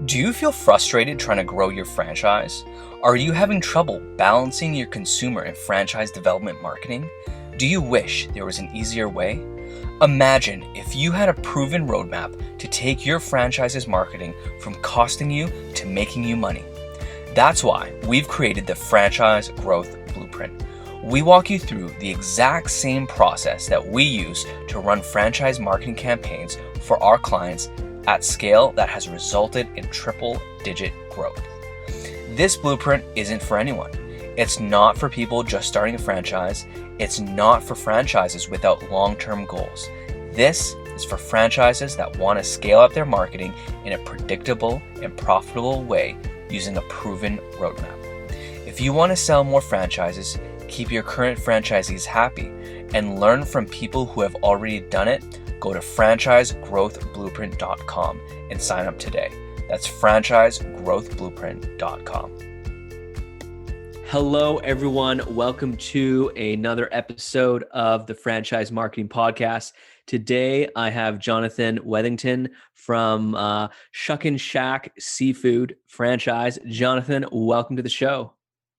Do you feel frustrated trying to grow your franchise? Are you having trouble balancing your consumer and franchise development marketing? Do you wish there was an easier way? Imagine if you had a proven roadmap to take your franchise's marketing from costing you to making you money. That's why we've created the Franchise Growth Blueprint. We walk you through the exact same process that we use to run franchise marketing campaigns for our clients at scale that has resulted in triple-digit growth. This blueprint isn't for anyone. It's not for people just starting a franchise. It's not for franchises without long-term goals. This is for franchises that want to scale up their marketing in a predictable and profitable way using a proven roadmap. If you want to sell more franchises, keep your current franchisees happy, and learn from people who have already done it, go to franchisegrowthblueprint.com and sign up today. That's franchisegrowthblueprint.com. Hello, everyone. Welcome to another episode of the Franchise Marketing Podcast. Today, I have Jonathan Weathington from Shuckin Shack Seafood franchise. Jonathan, welcome to the show.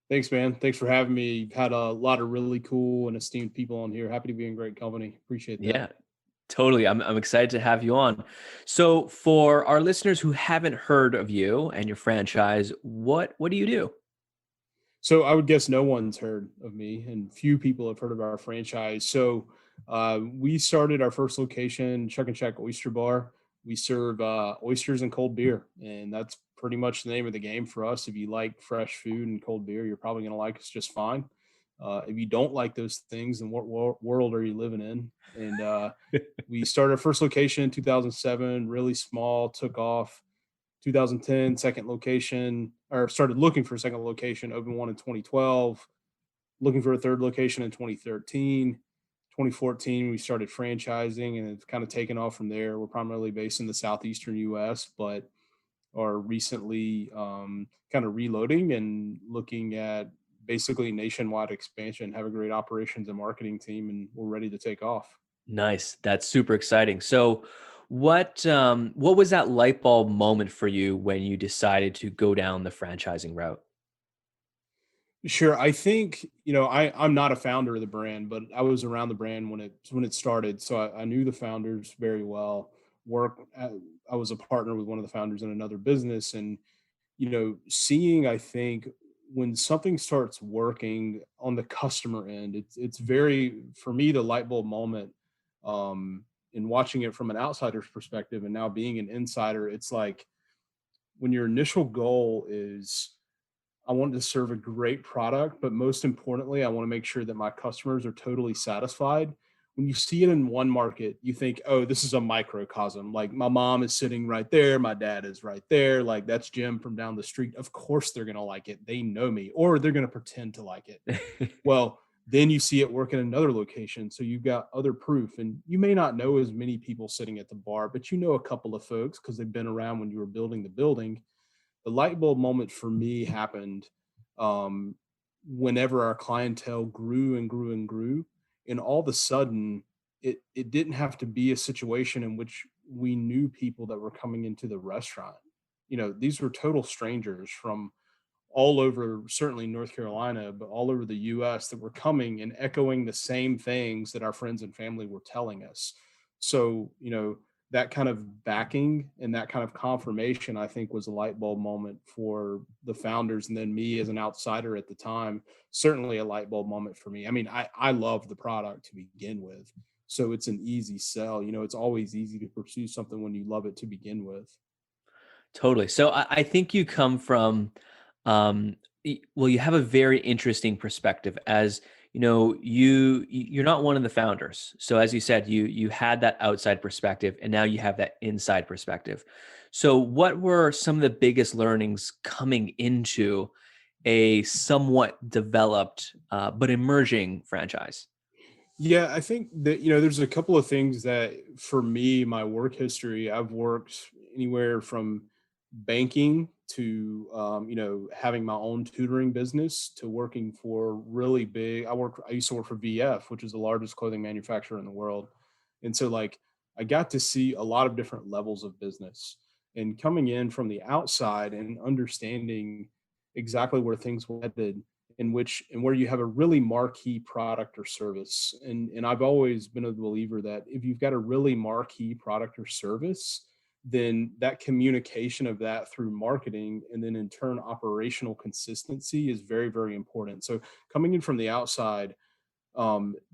Thanks, man. Thanks for having me. You've had a lot of really cool and esteemed people on here. Happy to be in great company. Appreciate that. Yeah, totally. I'm excited to have you on. So for our listeners who haven't heard of you and your franchise, what do you do? So I would guess no one's heard of me and few people have heard of our franchise. So we started our first location, Shuckin Shack Oyster Bar. We serve oysters and cold beer, and that's pretty much the name of the game for us. If you like fresh food and cold beer, you're probably going to like us just fine. If you don't like those things, then what world are you living in? And we started our first location in 2007, really small, took off. 2010, second location, or started looking for a second location, opened one in 2012, looking for a third location in 2013. 2014, we started franchising, and it's kind of taken off from there. We're primarily based in the southeastern U.S., but are recently kind of reloading and looking at basically nationwide expansion, have a great operations and marketing team, and we're ready to take off. Nice. That's super exciting. So what was that light bulb moment for you when you decided to go down the franchising route? Sure. I think, I'm not a founder of the brand, but I was around the brand when it started. So I knew the founders very well. I was a partner with one of the founders in another business. And, seeing, I think, when something starts working on the customer end, it's very, for me, the light bulb moment, in watching it from an outsider's perspective and now being an insider, it's like when your initial goal is, I want to serve a great product, but most importantly, I want to make sure that my customers are totally satisfied. When you see it in one market, you think, oh, this is a microcosm. Like my mom is sitting right there. My dad is right there. Like that's Jim from down the street. Of course they're going to like it. They know me, or they're going to pretend to like it. Well, then you see it work in another location. So you've got other proof, and you may not know as many people sitting at the bar, but you know a couple of folks because they've been around when you were building the building. The light bulb moment for me happened um, whenever our clientele grew and grew and grew. And all of a sudden, it didn't have to be a situation in which we knew people that were coming into the restaurant. These were total strangers from all over, certainly North Carolina, but all over the US that were coming and echoing the same things that our friends and family were telling us. So, that kind of backing and that kind of confirmation, I think, was a light bulb moment for the founders. And then me as an outsider at the time, certainly a light bulb moment for me. I mean, I love the product to begin with. So it's an easy sell. It's always easy to pursue something when you love it to begin with. Totally. So I think you come from, well, you have a very interesting perspective. As you know, you're not one of the founders. So as you said, you had that outside perspective, and now you have that inside perspective. So what were some of the biggest learnings coming into a somewhat developed but emerging franchise? Yeah, I think that, there's a couple of things that for me, my work history, I've worked anywhere from banking to, having my own tutoring business to working for really big. I used to work for VF, which is the largest clothing manufacturer in the world. And so like, I got to see a lot of different levels of business. And coming in from the outside and understanding exactly where things were headed, in which and where you have a really marquee product or service. And I've always been a believer that if you've got a really marquee product or service, then that communication of that through marketing and then in turn operational consistency is very, very important. So coming in from the outside,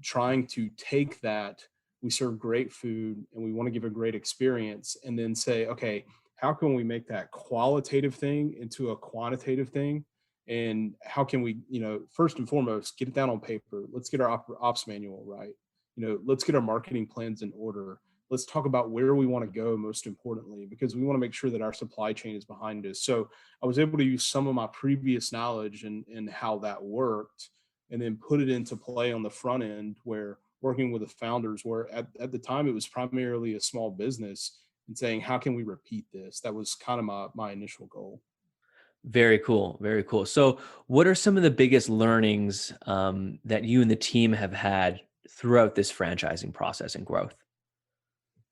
trying to take that, we serve great food and we want to give a great experience, and then say, okay, how can we make that qualitative thing into a quantitative thing? And how can we, first and foremost, get it down on paper? Let's get our ops manual right. Let's get our marketing plans in order. Let's talk about where we want to go, most importantly, because we want to make sure that our supply chain is behind us. So I was able to use some of my previous knowledge and how that worked, and then put it into play on the front end, where working with the founders, where at the time it was primarily a small business, and saying, how can we repeat this? That was kind of my initial goal. Very cool. Very cool. So, what are some of the biggest learnings that you and the team have had throughout this franchising process and growth?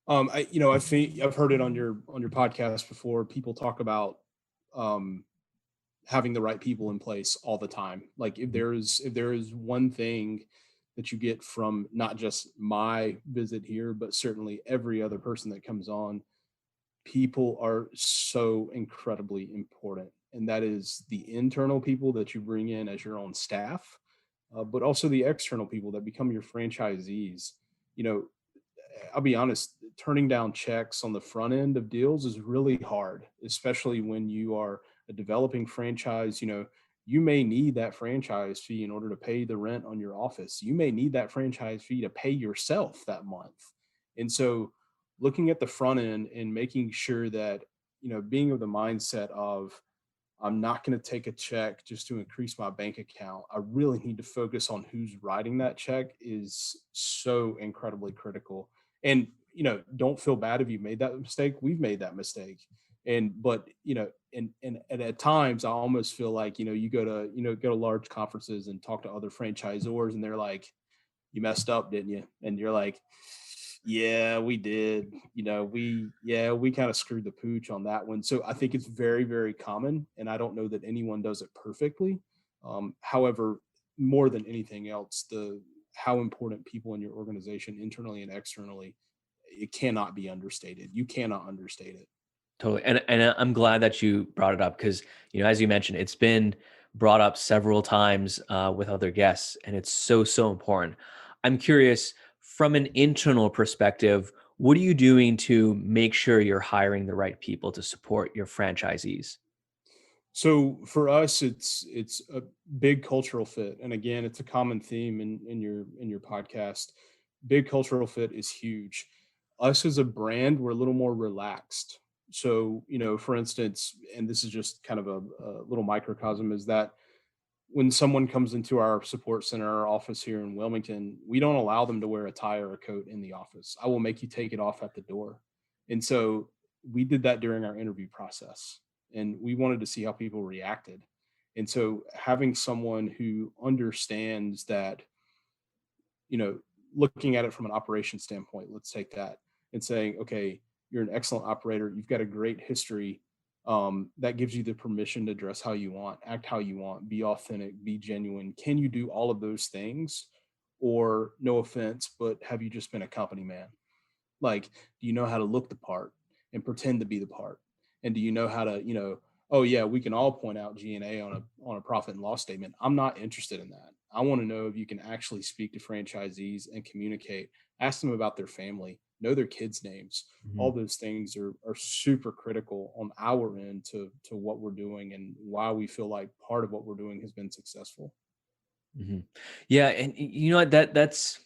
I think I've heard it on your podcast before. People talk about um, having the right people in place all the time. Like if there is one thing that you get from not just my visit here, but certainly every other person that comes on, people are so incredibly important. And that is the internal people that you bring in as your own staff, but also the external people that become your franchisees. You know, I'll be honest, turning down checks on the front end of deals is really hard, especially when you are a developing franchise. You may need that franchise fee in order to pay the rent on your office. You may need that franchise fee to pay yourself that month. And so looking at the front end and making sure that, being of the mindset of, I'm not going to take a check just to increase my bank account. I really need to focus on who's writing that check is so incredibly critical. And, don't feel bad if you made that mistake. We've made that mistake. But, and at times I almost feel like, go to large conferences and talk to other franchisors, and they're like, you messed up, didn't you? And you're like, yeah, we did. We kind of screwed the pooch on that one. So I think it's very, very common, and I don't know that anyone does it perfectly. However, more than anything else, the how important people in your organization, internally and externally, it cannot be understated. You cannot understate it. Totally. And I'm glad that you brought it up because, as you mentioned, it's been brought up several times with other guests, and it's so, so important. I'm curious, from an internal perspective, what are you doing to make sure you're hiring the right people to support your franchisees? So for us, it's a big cultural fit, and again, it's a common theme in your podcast. Big cultural fit is huge. Us as a brand, we're a little more relaxed. So for instance, and this is just kind of a little microcosm, is that when someone comes into our support center, our office here in Wilmington, we don't allow them to wear a tie or a coat in the office. I will make you take it off at the door. And so we did that during our interview process, and we wanted to see how people reacted. And so having someone who understands that, you know, looking at it from an operation standpoint, let's take that, and saying, okay, you're an excellent operator. You've got a great history. That gives you the permission to dress how you want, act how you want, be authentic, be genuine. Can you do all of those things? Or, no offense, but have you just been a company man? Like, do you know how to look the part and pretend to be the part? And do you know how to, oh yeah, we can all point out G&A on a profit and loss statement. I'm not interested in that. I want to know if you can actually speak to franchisees and communicate, ask them about their family, know their kids' names. All Mhm. those things are super critical on our end to what we're doing and why we feel like part of what we're doing has been successful. Mhm. Yeah, and you know what, that's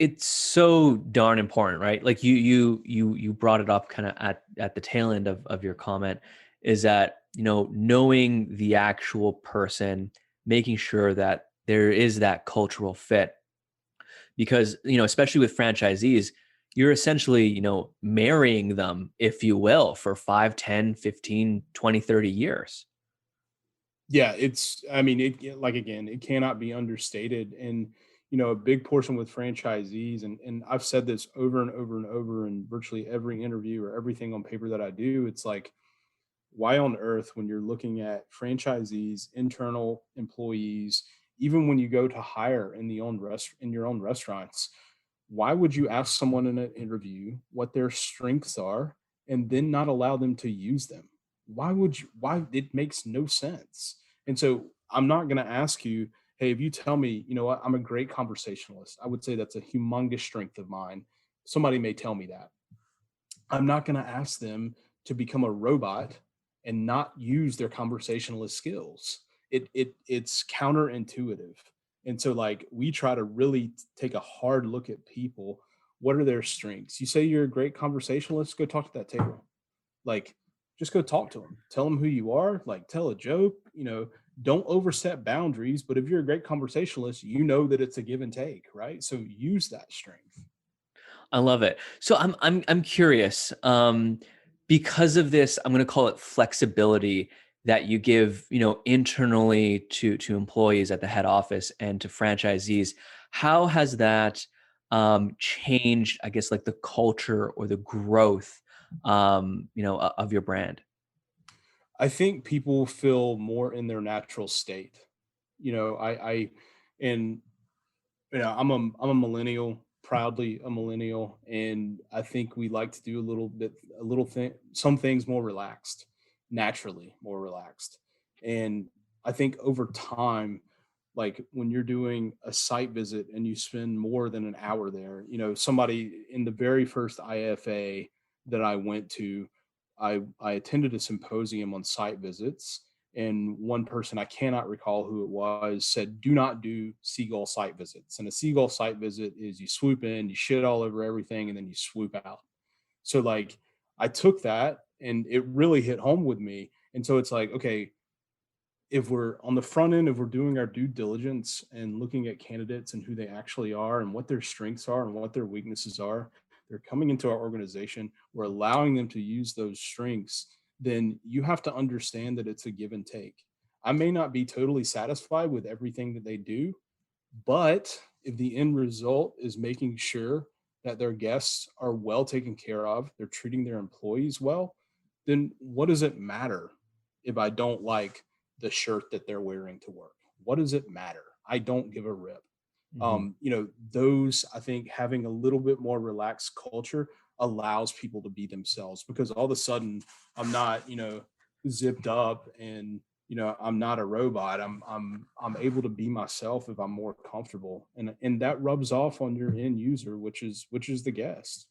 it's so darn important, right? Like you brought it up kind of at the tail end of your comment, is that, knowing the actual person, making sure that there is that cultural fit, because, especially with franchisees, you're essentially, marrying them, if you will, for 5, 10, 15, 20, 30 years. Yeah, I mean, like again, it cannot be understated. And, a big portion with franchisees, and I've said this over and over and over in virtually every interview or everything on paper that I do. It's like, why on earth, when you're looking at franchisees, internal employees, even when you go to hire in your own restaurants, why would you ask someone in an interview what their strengths are and then not allow them to use them? Why? It makes no sense. And so I'm not going to ask you, hey, if you tell me, you know what, I'm a great conversationalist, I would say that's a humongous strength of mine. Somebody may tell me that. I'm not going to ask them to become a robot and not use their conversationalist skills. It's counterintuitive. And so like we try to really take a hard look at people. What are their strengths? You say you're a great conversationalist, go talk to that table. Like just go talk to them. Tell them who you are, like tell a joke, don't overstep boundaries, but if you're a great conversationalist, you know that it's a give and take, right? So use that strength. I love it. So I'm curious. Because of this, I'm going to call it flexibility that you give, internally to employees at the head office and to franchisees. How has that changed, I guess, like the culture or the growth, of your brand? I think people feel more in their natural state. I and I'm a millennial, proudly a millennial, and I think we like to do a little thing, some things more relaxed, naturally more relaxed. And I think over time, like when you're doing a site visit and you spend more than an hour there, somebody in the very first IFA that I went to, I attended a symposium on site visits, and one person, I cannot recall who it was, said, do not do Seagull site visits. And a Seagull site visit is you swoop in, you shit all over everything, and then you swoop out. So like I took that and it really hit home with me. And so it's like, okay, if we're on the front end, if we're doing our due diligence and looking at candidates and who they actually are and what their strengths are and what their weaknesses are, they're coming into our organization, we're allowing them to use those strengths, then you have to understand that it's a give and take. I may not be totally satisfied with everything that they do, but if the end result is making sure that their guests are well taken care of, they're treating their employees well, then what does it matter if I don't like the shirt that they're wearing to work? What does it matter? I don't give a rip. Mhm. Those, I think, having a little bit more relaxed culture allows people to be themselves, because all of a sudden I'm not, zipped up, and I'm not a robot. I'm able to be myself if I'm more comfortable, and that rubs off on your end user, which is the guest.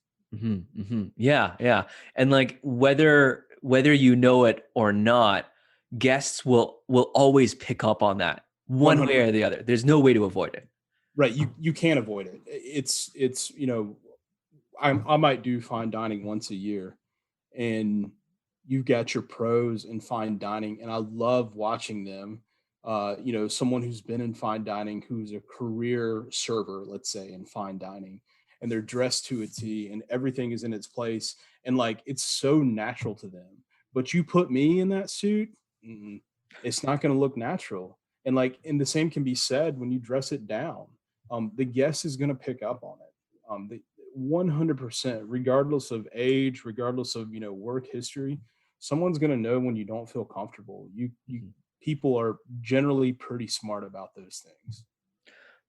Yeah, yeah. And like whether you know it or not, guests will always pick up on that one way 100. or the other. There's no way to avoid it. Right. You can't avoid it. It's I might do fine dining once a year, and you've got your pros in fine dining, and I love watching them. Someone who's been in fine dining, who's a career server, let's say, in fine dining, and they're dressed to a T and everything is in its place, and like it's so natural to them. But you put me in that suit, mm-mm, it's not going to look natural. And the same can be said when you dress it down. The guest is going to pick up on it. The 100%, regardless of age, regardless of work history, someone's going to know when you don't feel comfortable. You Mhm. People are generally pretty smart about those things.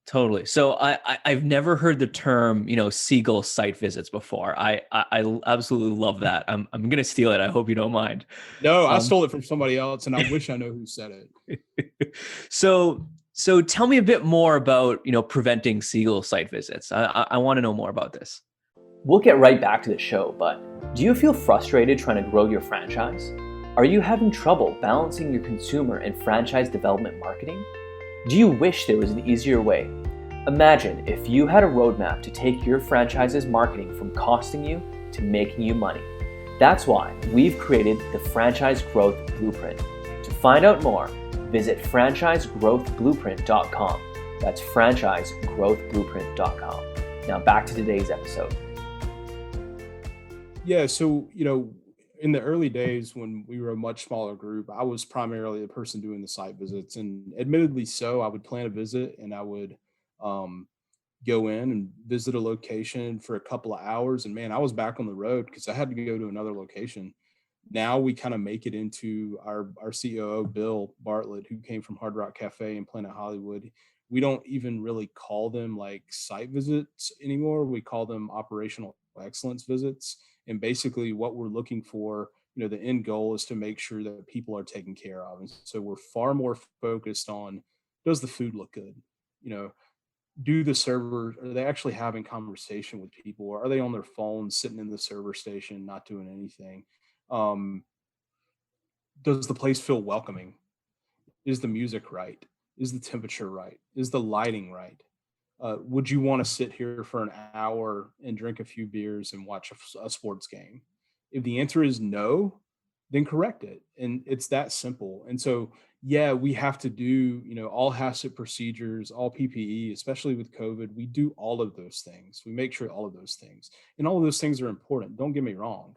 Totally. So I've never heard the term, seagull site visits before. I absolutely love that. I'm gonna steal it. I hope you don't mind. No, I Um, stole it from somebody else, and I wish I know who said it. so tell me a bit more about preventing seagull site visits. I want to know more about this. We'll get right back to the show, but do you feel frustrated trying to grow your franchise? Are you having trouble balancing your consumer and franchise development marketing? Do you wish there was an easier way? Imagine if you had a roadmap to take your franchise's marketing from costing you to making you money. That's why we've created the Franchise Growth Blueprint. To find out more, visit franchisegrowthblueprint.com. That's franchisegrowthblueprint.com. Now back to today's episode. Yeah, so in the early days when we were a much smaller group, I was primarily the person doing the site visits, and admittedly so, I would plan a visit and I would go in and visit a location for a couple of hours. And man, I was back on the road because I had to go to another location. Now we kind of make it into our COO, Bill Bartlett, who came from Hard Rock Cafe in Planet Hollywood. We don't even really call them like site visits anymore. We call them operational excellence visits. And basically what we're looking for, the end goal is to make sure that people are taken care of. And so we're far more focused on, does the food look good? Do the servers, are they actually having conversation with people, or are they on their phones sitting in the server station not doing anything? um, does the place feel welcoming? Is the music right? Is the temperature right? Is the lighting right? Would you want to sit here for an hour and drink a few beers and watch a sports game? If the answer is no, then correct it. And it's that simple. And so, yeah, we have to do, all HACCP procedures, all PPE, especially with COVID. We do all of those things. We make sure all of those things, and all of those things are important. Don't get me wrong.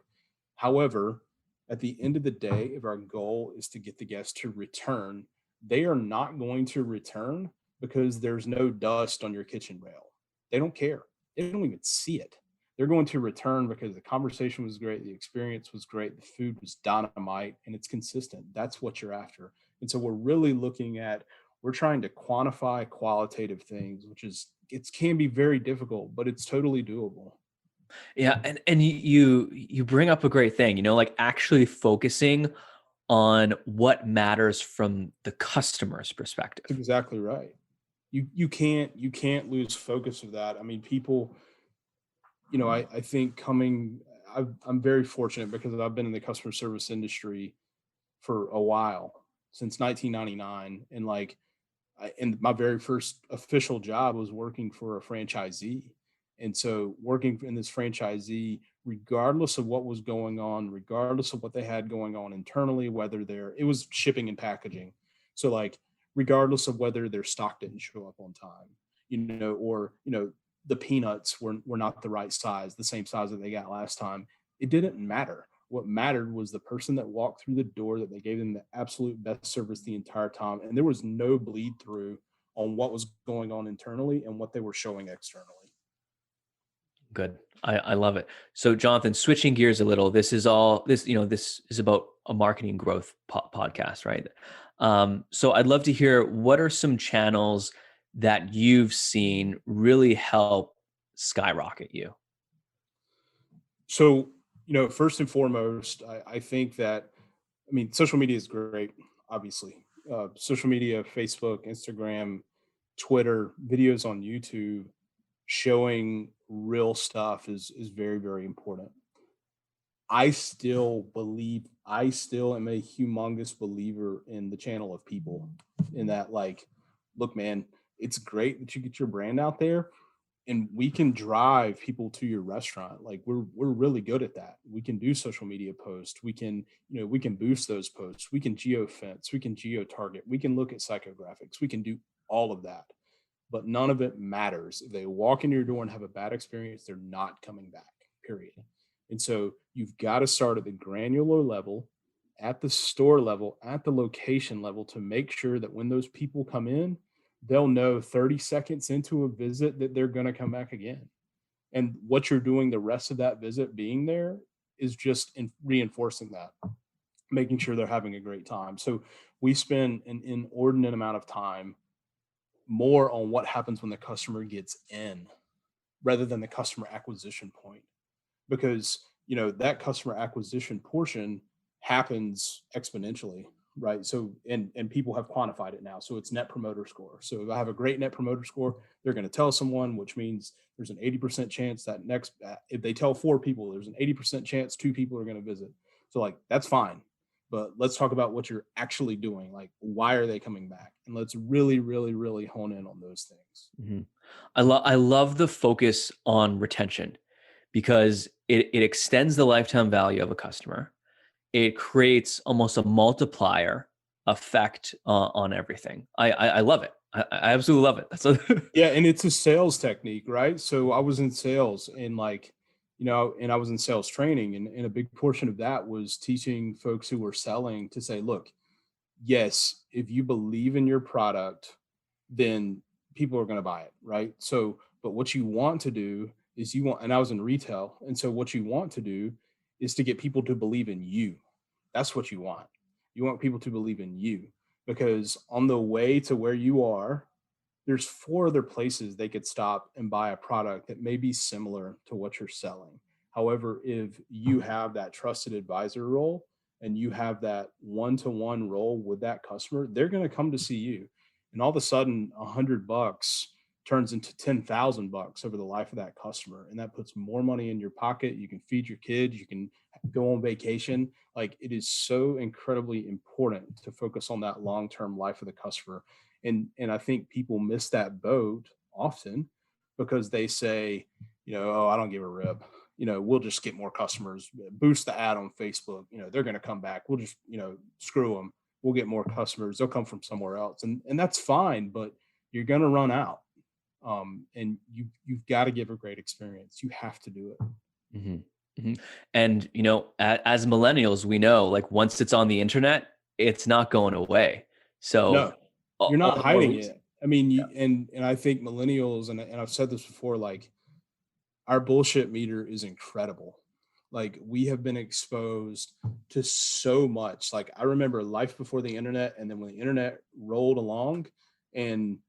However, at the end of the day, if our goal is to get the guests to return, they are not going to return because there's no dust on your kitchen rail. They don't care. They don't even see it. They're going to return because the conversation was great, the experience was great, the food was dynamite, and it's consistent. That's what you're after. And so we're really we're trying to quantify qualitative things, which it can be very difficult, but it's totally doable. Yeah, and you bring up a great thing, like actually focusing on what matters from the customer's perspective. That's exactly right. You can't lose focus of that. I mean, people, I think I'm very fortunate because I've been in the customer service industry for a while, since 1999, and my very first official job was working for a franchisee. And so working in this franchisee, regardless of what was going on, regardless of what they had going on internally, it was shipping and packaging. So regardless of whether their stock didn't show up on time, or, the peanuts were not the right size, the same size that they got last time, it didn't matter. What mattered was the person that walked through the door, that they gave them the absolute best service the entire time. And there was no bleed through on what was going on internally and what they were showing externally. Good. I love it. So Jonathan, switching gears a little, this is about a marketing growth podcast, right? So I'd love to hear, what are some channels that you've seen really help skyrocket you? So, first and foremost, I think that, social media is great, obviously. Social media, Facebook, Instagram, Twitter, videos on YouTube, showing real stuff is very, very important. I still am a humongous believer in the channel of people, in that, look, man, it's great that you get your brand out there, and we can drive people to your restaurant. Like we're really good at that. We can do social media posts. We can, we can boost those posts. We can geofence. We can geo-target. We can look at psychographics. We can do all of that. But none of it matters. If they walk in your door and have a bad experience, they're not coming back, period. And so you've got to start at the granular level, at the store level, at the location level, to make sure that when those people come in, they'll know 30 seconds into a visit that they're going to come back again. And what you're doing the rest of that visit being there is just reinforcing that, making sure they're having a great time. So we spend an inordinate amount of time more on what happens when the customer gets in, rather than the customer acquisition point, because that customer acquisition portion happens exponentially, right? So and people have quantified it now, so it's net promoter score. So if I have a great net promoter score, they're going to tell someone, which means there's an 80% chance that if they tell 4 people, there's an 80% chance 2 people are going to visit. So that's fine. But let's talk about what you're actually doing. Like, why are they coming back? And let's really, really, really hone in on those things. Mm-hmm. I love the focus on retention, because it extends the lifetime value of a customer. It creates almost a multiplier effect on everything. I love it. I absolutely love it. Yeah, and it's a sales technique, right? So I was in sales, and and I was in sales training, and a big portion of that was teaching folks who were selling to say, look, yes, if you believe in your product, then people are going to buy it, right? So But what you want to do is and I was in retail. And so what you want to do is to get people to believe in you. That's what you want. You want people to believe in you, because on the way to where you are, there's 4 other places they could stop and buy a product that may be similar to what you're selling. However, if you have that trusted advisor role and you have that one-to-one role with that customer, they're going to come to see you. And all of a sudden, $100 turns into $10,000 over the life of that customer. And that puts more money in your pocket. You can feed your kids, you can go on vacation. Like, it is so incredibly important to focus on that long-term life of the customer. And I think people miss that boat often because they say, oh, I don't give a rip. We'll just get more customers, boost the ad on Facebook. They're going to come back. We'll just, screw them. We'll get more customers. They'll come from somewhere else. And that's fine, but you're going to run out. And you've got to give a great experience. You have to do it. Mm-hmm. Mm-hmm. And, as millennials, we know, like, once it's on the internet, it's not going away. So no, you're not hiding it. I mean, Yeah. and I think millennials, and I've said this before, like, our bullshit meter is incredible. Like, we have been exposed to so much. Like, I remember life before the internet, and then when the internet rolled along and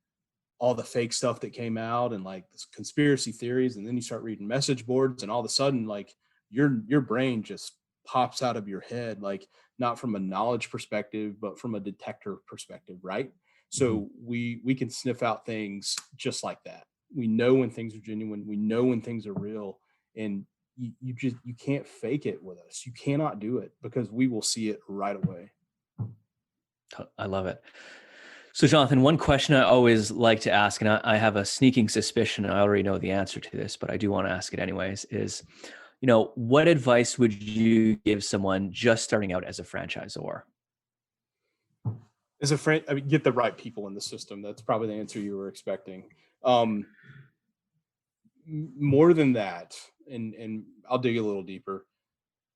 all the fake stuff that came out and like this conspiracy theories, and then you start reading message boards, and all of a sudden, like, your brain just pops out of your head, like, not from a knowledge perspective, but from a detector perspective, right? So we can sniff out things just like that. We know when things are genuine. We know when things are real. And you can't fake it with us. You cannot do it, because we will see it right away. I love it. So, Jonathan, one question I always like to ask, and I have a sneaking suspicion I already know the answer to this, but I do want to ask it anyways, is, what advice would you give someone just starting out as a franchisor? As a friend, I mean, get the right people in the system. That's probably the answer you were expecting. More than that, and I'll dig a little deeper.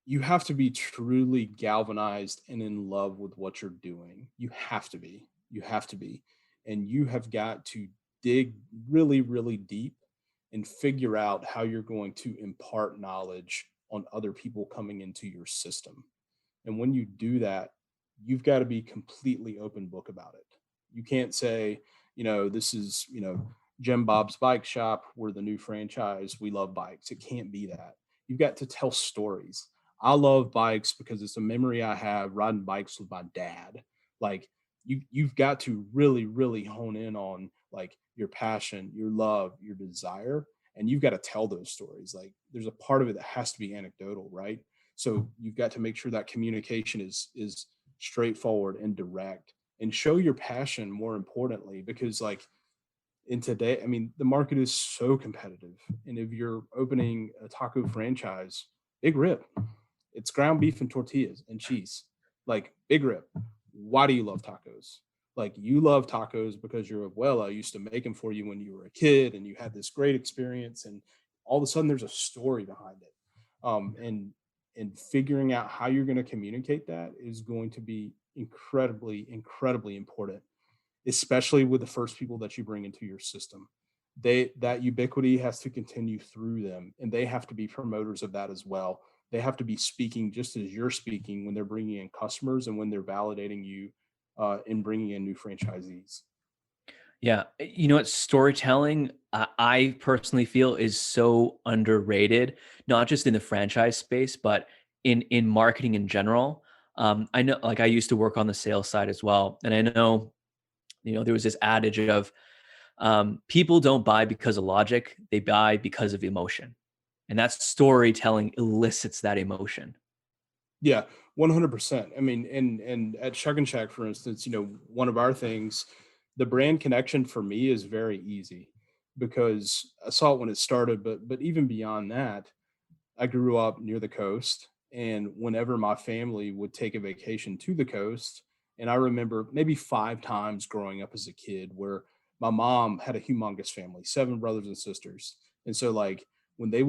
You have to be truly galvanized and in love with what you're doing. You have to be. And you have got to dig really, really deep and figure out how you're going to impart knowledge on other people coming into your system. And when you do that, you've got to be completely open book about it. You can't say, this is, Jim Bob's Bike Shop. We're the new franchise. We love bikes. It can't be that. You've got to tell stories. I love bikes because it's a memory I have riding bikes with my dad. Like, you've got to really, really hone in on, like, your passion, your love, your desire, and you've got to tell those stories. Like, there's a part of it that has to be anecdotal, right? So you've got to make sure that communication is straightforward and direct, and show your passion, more importantly, because, like, in today, I mean, the market is so competitive. And if you're opening a taco franchise, big rip. It's ground beef and tortillas and cheese. Like, big rip. Why do you love tacos? Like, you love tacos because your abuela used to make them for you when you were a kid, and you had this great experience, and all of a sudden there's a story behind it. And figuring out how you're going to communicate that is going to be incredibly, incredibly important, especially with the first people that you bring into your system. That ubiquity has to continue through them, and they have to be promoters of that as well. They have to be speaking just as you're speaking when they're bringing in customers and when they're validating you in bringing in new franchisees. Yeah. You know what? Storytelling, I personally feel, is so underrated, not just in the franchise space, but in marketing in general. I know, like, I used to work on the sales side as well. And I know, there was this adage of people don't buy because of logic, they buy because of emotion. And that storytelling elicits that emotion. Yeah, 100%. I mean, and at Shuckin Shack, for instance, one of our things, the brand connection for me is very easy, because I saw it when it started, but even beyond that, I grew up near the coast, and whenever my family would take a vacation to the coast, and I remember maybe 5 times growing up as a kid where my mom had a humongous family, 7 brothers and sisters. And so, like, when they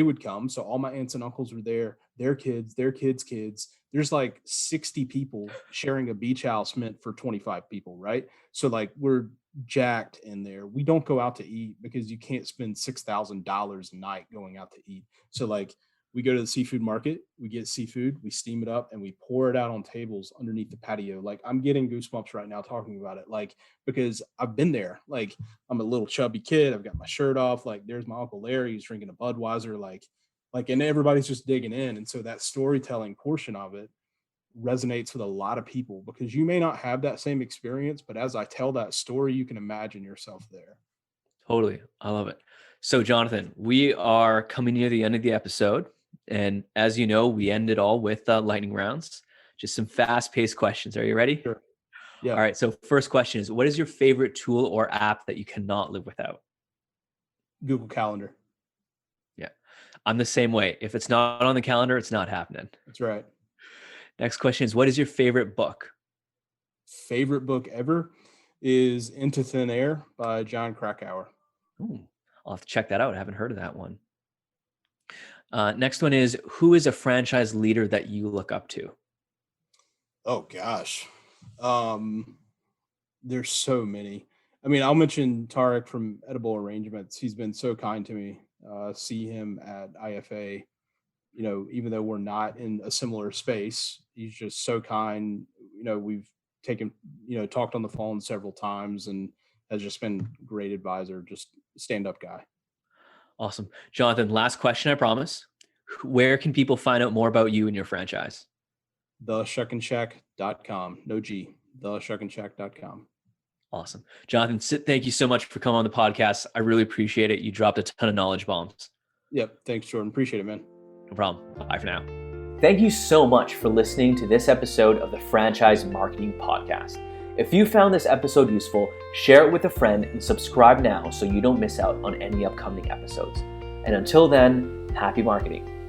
would come, so all my aunts and uncles were there, their kids, their kids' kids. There's like 60 people sharing a beach house meant for 25 people, right? So like we're jacked in there. We don't go out to eat because you can't spend $6,000 a night going out to eat. So like we go to the seafood market, we get seafood, we steam it up, and we pour it out on tables underneath the patio. Like I'm getting goosebumps right now talking about it. Like, because I've been there. Like I'm a little chubby kid. I've got my shirt off. Like there's my Uncle Larry. He's drinking a Budweiser. Like, and everybody's just digging in. And so that storytelling portion of it resonates with a lot of people because you may not have that same experience, but as I tell that story, you can imagine yourself there. Totally. I love it. So Jonathan, we are coming near the end of the episode. And as you know, we end it all with lightning rounds, just some fast-paced questions. Are you ready? Sure. Yeah. All right. So first question is, what is your favorite tool or app that you cannot live without? Google Calendar. Yeah. I'm the same way. If it's not on the calendar, it's not happening. That's right. Next question is, what is your favorite book? Favorite book ever is Into Thin Air by Jon Krakauer. Ooh, I'll have to check that out. I haven't heard of that one. Next one is, who is a franchise leader that you look up to? Oh gosh. There's so many. I mean, I'll mention Tarek from Edible Arrangements. He's been so kind to me. See him at IFA, even though we're not in a similar space, he's just so kind. We've talked on the phone several times and has just been a great advisor, just stand-up guy. Awesome. Jonathan, last question, I promise. Where can people find out more about you and your franchise? theshuckinshack.com. No G. theshuckinshack.com. Awesome. Jonathan, thank you so much for coming on the podcast. I really appreciate it. You dropped a ton of knowledge bombs. Yep. Thanks, Jordan. Appreciate it, man. No problem. Bye for now. Thank you so much for listening to this episode of the Franchise Marketing Podcast. If you found this episode useful, share it with a friend and subscribe now so you don't miss out on any upcoming episodes. And until then, happy marketing.